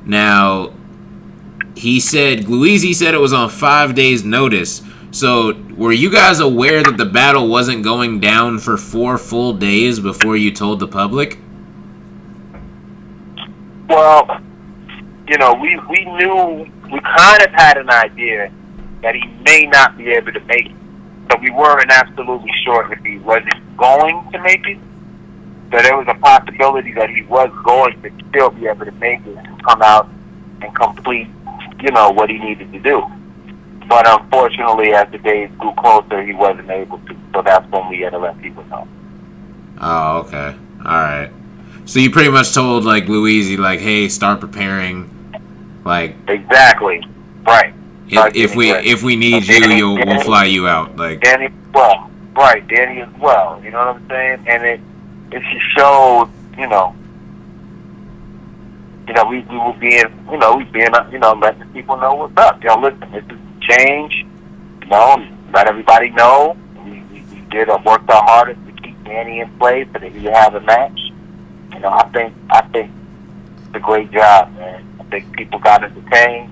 Now, he said, GLUEAZY said it was on 5 days' notice. So, were you guys aware that the battle wasn't going down for 4 full days before you told the public? Well, you know, we knew, we kind of had an idea that he may not be able to make it. But we weren't absolutely sure if he wasn't going to make it. So there was a possibility that he was going to still be able to make it and come out and complete, you know, what he needed to do. But unfortunately, as the days grew closer, he wasn't able to. So that's when we had to let people know. Oh, okay. All right. So you pretty much told, like, GLUEAZY, like, hey, start preparing, like... Exactly. Right. If we need you, we'll fly you out. Like Danny, well, right, Danny as well. You know what I'm saying? And it showed, you know, we were being, letting the people know what's up. You know, listen, this is change. You know, let everybody know. We worked our hardest to keep Danny in place so that he have a match. You know, I think it's a great job, man. I think people got entertained.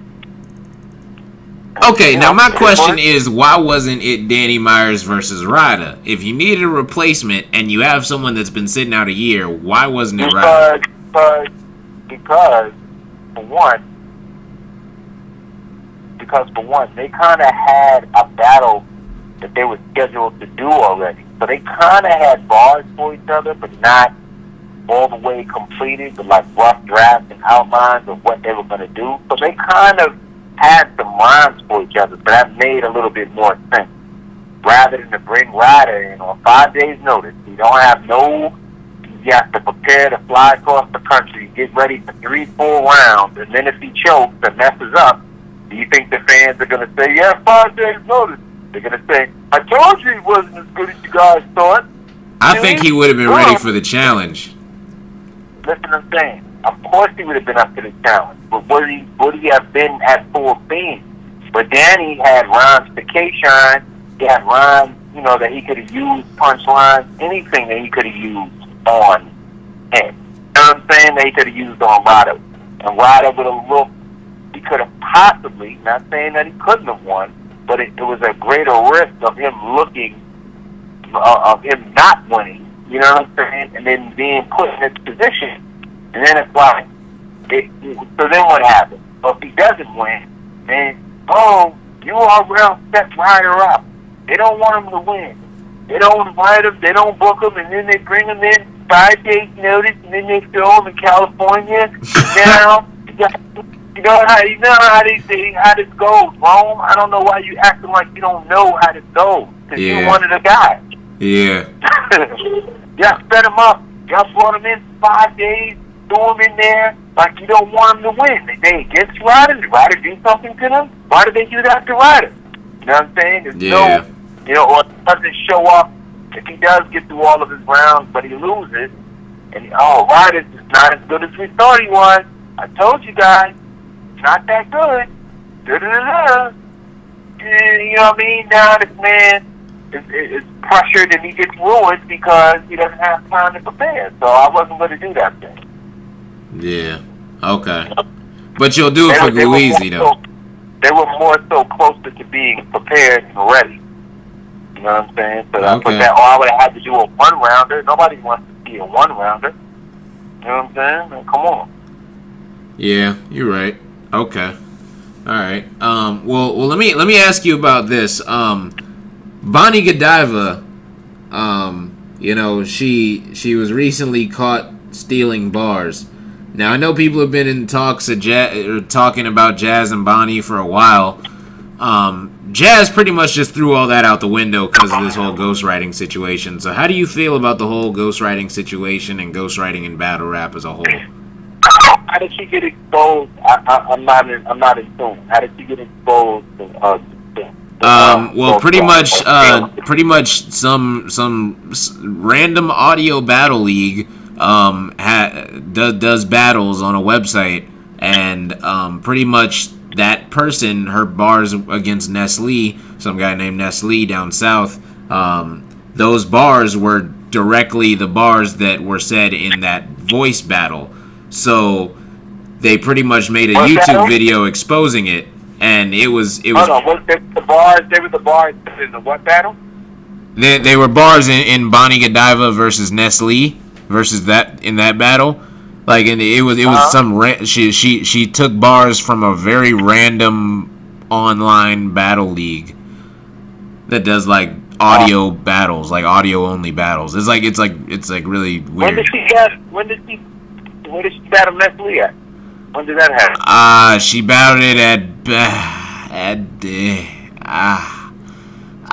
Okay, now my question is, why wasn't it Danny Myers versus Ryder? If you needed a replacement and you have someone that's been sitting out a year, why wasn't it Ryder? Because for one, they kind of had a battle that they were scheduled to do already. So they kind of had bars for each other, but not all the way completed, but like rough drafts and outlines of what they were going to do. So they kind of had some rhymes for each other, so that made a little bit more sense. Rather than to bring Ryder in on 5 days' notice, you don't have you have to prepare to fly across the country, get ready for 3-4 rounds, and then if he chokes and messes up, do you think the fans are going to say, yeah, 5 days' notice? They're going to say, I told you he wasn't as good as you guys thought. I think he would have been ready for the challenge. Listen, I'm saying, of course he would have been up to the challenge, but would he have been at full beam? But Danny had rhymes to K-Shine, he had rhymes, you know, that he could have used, punchlines, anything that he could have used on him. You know what I'm saying? That he could have used on Ryder. And Ryder would have looked, he could have possibly, not saying that he couldn't have won, but it was a greater risk of him looking, of him not winning, you know what I'm saying? And then being put in this position. And then it's like, so then what happens? Well, if he doesn't win, then, you already set Ryder up. They don't want him to win. They don't invite him, they don't book him, and then they bring him in 5 days notice, and then they throw him in California. Now, you know how this goes, Rome. I don't know why you acting like you don't know how this goes, because you're one of the guys. Yeah. Y'all set him up. Y'all brought him in 5 days, threw him in there like you don't want him to win. They against Ryder. Did Ryder do something to them? Why did they do that to Ryder? You know what I'm saying? There's no, you know, or doesn't show up if he does get through all of his rounds, but he loses. And, Ryder's not as good as we thought he was. I told you guys, it's not that good. And, you know what I mean? Now this man is pressured and he gets ruined because he doesn't have time to prepare. So I wasn't going to do that thing. Yeah. Okay. But you'll do it for GLUEAZY, though. They were more so closer to being prepared and ready. You know what I'm saying? So I put that, I would have had to do a one-rounder. Nobody wants to see a one-rounder. You know what I'm saying? Man, come on. Yeah, you're right. Okay. All right. Well, let me ask you about this. Bonnie Godiva, you know, she was recently caught stealing bars. Now, I know people have been in talks of talking about Jazz and Bonnie for a while. Jazz pretty much just threw all that out the window because of this whole ghostwriting situation. So how do you feel about the whole ghostwriting situation and ghostwriting in battle rap as a whole? How did she get exposed? I'm not in tune. How did she get exposed? Well, pretty much some random audio battle league does battles on a website, and pretty much that person, her bars against Nestle, some guy named Nestle down south, those bars were directly the bars that were said in that voice battle. So they pretty much made a What YouTube battle? video exposing it, and it was. Hold on, what the bars? They were the bars in the what battle? They were bars in Bonnie Godiva versus Nestle versus that in that battle. Like, and it was some she took bars from a very random online battle league that does like audio battles, like audio only battles. It's like really weird. When did she battle Nestle at? When did that happen? She battled it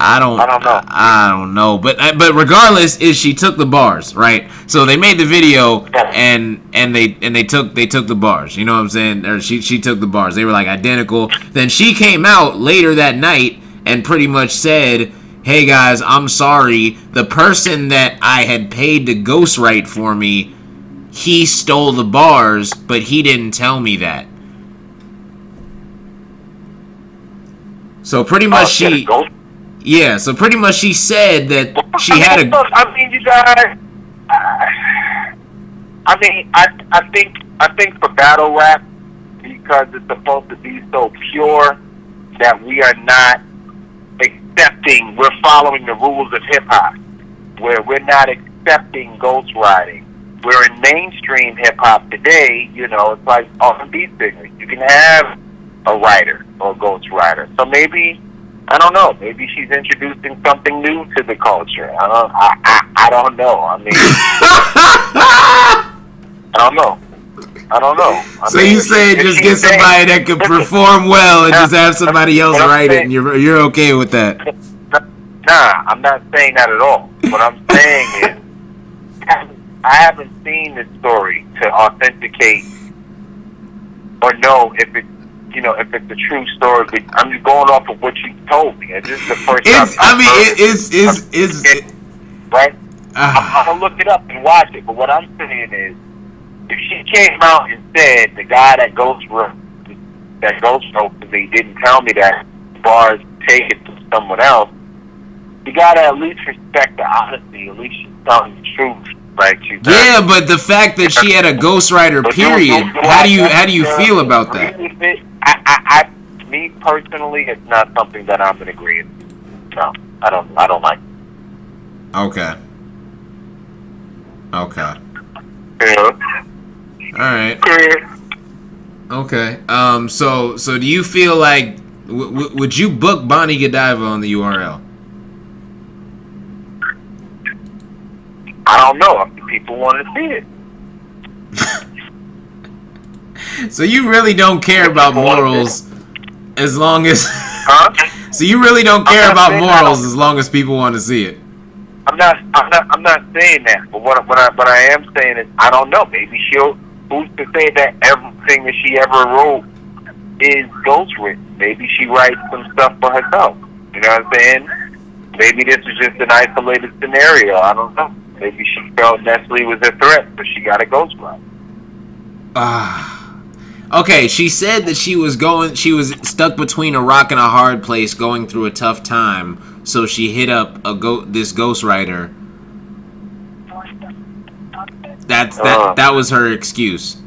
I don't know, but regardless, she took the bars, right? So they made the video, and they took the bars. You know what I'm saying? Or she took the bars. They were like identical. Then she came out later that night and pretty much said, "Hey guys, I'm sorry. The person that I had paid to ghostwrite for me, he stole the bars, but he didn't tell me that." So pretty much so pretty much she said that she had a... I mean, you guys... I think for battle rap, because it's supposed to be so pure that we are not accepting, we're following the rules of hip-hop, where we're not accepting ghostwriting. We're in mainstream hip-hop today, you know, it's like R&B singers. You can have a writer or a ghostwriter. So maybe... I don't know. Maybe she's introducing something new to the culture. I don't know. I mean, I don't know. So you say just get somebody that can perform well and just have somebody else write it, and you're okay with that? Nah, I'm not saying that at all. What I'm saying is, I haven't seen this story to authenticate or know if it's, you know, if it's a true story. But I'm just going off of what you told me. And this is the first time. Right? I'm gonna look it up and watch it. But what I'm saying is, if she came out and said the guy that ghostwrote to me didn't tell me that bars take it to someone else, you gotta at least respect the honesty. At least she's telling the truth. Like yeah, but the fact that she had a ghostwriter, period. How do you feel about that? Me personally, it's not something that I'm in agreement. No, I don't like it. Okay. Yeah. All right. Yeah. Okay. So do you feel like would you book Bonnie Godiva on the URL? I don't know if the people want to see it. So you really don't care about morals as long as... Huh? So you really don't care about morals as long as people want to see it. I'm not saying that. But what I am saying is, I don't know. Maybe who's to say that everything that she ever wrote is ghostwritten? Maybe she writes some stuff for herself. You know what I'm saying? Maybe this is just an isolated scenario. I don't know. Maybe she felt Nestle was a threat, so she got a ghostwriter. Okay, she said that she was stuck between a rock and a hard place, going through a tough time, so she hit up this ghostwriter. That was her excuse.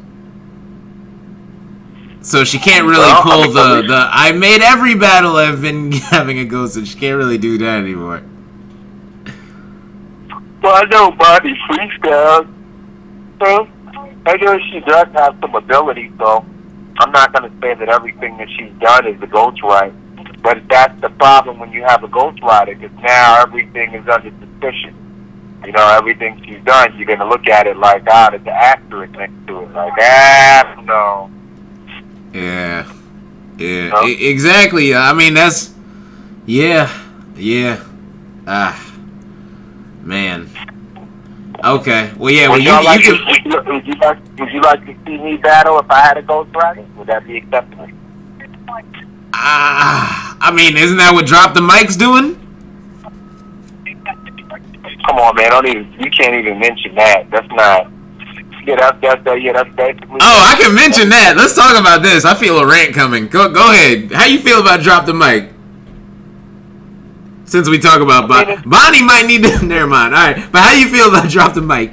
So she can't really pull the I made every battle I've been having a ghost, and she can't really do that anymore. Well, I know Bonnie freestyles. So I know she does have some ability, so I'm not going to say that everything that she's done is a ghostwriter. But that's the problem when you have a ghostwriter, because now everything is under suspicion. You know, everything she's done, you're going to look at it like, there's an asterisk next to it. Like, no. Yeah. No? Exactly. I mean, that's... Yeah. Man. Okay. Well, yeah. Well, would you like to see me battle if I had a ghostwriter? Would that be acceptable? I mean, isn't that what Drop the Mic's doing? Come on, man! You can't even mention that. That's not. Yeah, that's basically. Oh, I can mention that. Let's talk about this. I feel a rant coming. Go ahead. How you feel about Drop the Mic? Since we talk about Bonnie might need to... Never mind. All right. But how you feel about Drop the Mic?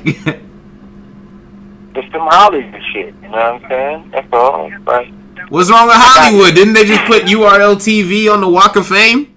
It's some Hollywood shit. You know what I'm saying? That's all. But what's wrong with Hollywood? Didn't they just put URL TV on the Walk of Fame?